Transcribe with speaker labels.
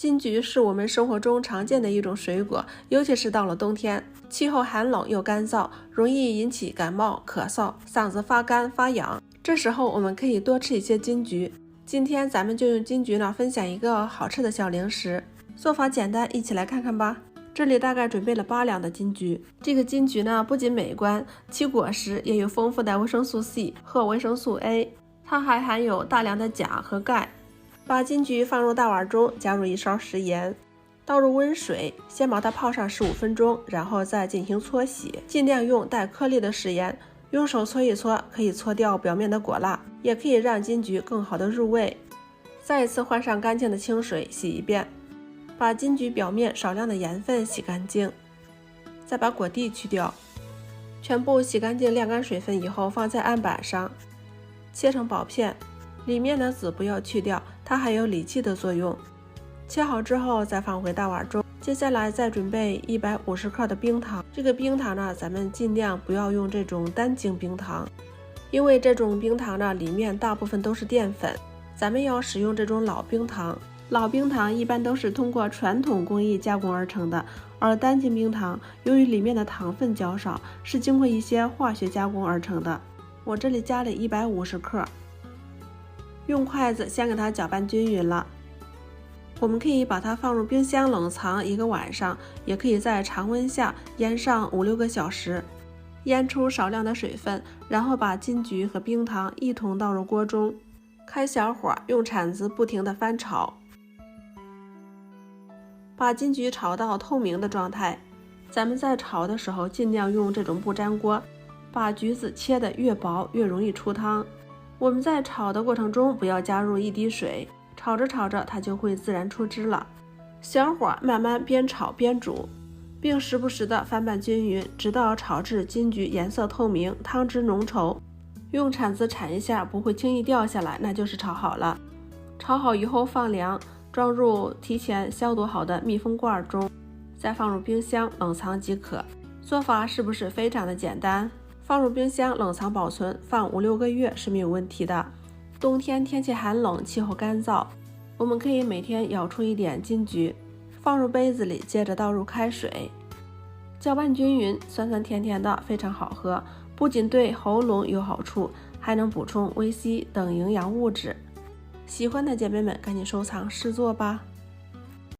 Speaker 1: 金桔是我们生活中常见的一种水果，尤其是到了冬天，气候寒冷又干燥，容易引起感冒、咳嗽、嗓子发干发痒。这时候我们可以多吃一些金桔。今天咱们就用金桔分享一个好吃的小零食，做法简单，一起来看看吧。这里大概准备了8两的金桔。这个金桔不仅美观，其果实也有丰富的维生素 C 和维生素 A， 它还含有大量的钾和钙。把金桔放入大碗中，加入1勺食盐，倒入温水，先把它泡上15分钟，然后再进行搓洗，尽量用带颗粒的食盐，用手搓一搓，可以搓掉表面的果蜡，也可以让金桔更好的入味。再一次换上干净的清水洗一遍，把金桔表面少量的盐分洗干净，再把果蒂去掉，全部洗干净晾干水分以后，放在案板上，切成薄片，里面的籽不要去掉，它还有理气的作用。切好之后再放回大碗中。接下来再准备150克的冰糖。这个冰糖咱们尽量不要用这种单晶冰糖，因为这种冰糖里面大部分都是淀粉，咱们要使用这种老冰糖。老冰糖一般都是通过传统工艺加工而成的，而单晶冰糖由于里面的糖分较少，是经过一些化学加工而成的。我这里加了150克，用筷子先给它搅拌均匀了。我们可以把它放入冰箱冷藏1个晚上，也可以在常温下腌上5-6个小时，腌出少量的水分，然后把金桔和冰糖一同倒入锅中，开小火，用铲子不停地翻炒，把金桔炒到透明的状态。咱们在炒的时候尽量用这种不粘锅，把橘子切得越薄越容易出汤。我们在炒的过程中不要加入一滴水，炒着炒着它就会自然出汁了。小火慢慢边炒边煮，并时不时的翻拌均匀，直到炒至金桔颜色透明，汤汁浓稠。用铲子铲一下不会轻易掉下来，那就是炒好了。炒好以后放凉，装入提前消毒好的密封罐中，再放入冰箱冷藏即可。做法是不是非常的简单？放入冰箱冷藏保存，放5-6个月是没有问题的。冬天天气寒冷，气候干燥，我们可以每天舀出一点金桔，放入杯子里，接着倒入开水，搅拌均匀，酸酸甜甜的，非常好喝。不仅对喉咙有好处，还能补充维 C 等营养物质。喜欢的姐妹们赶紧收藏试做吧。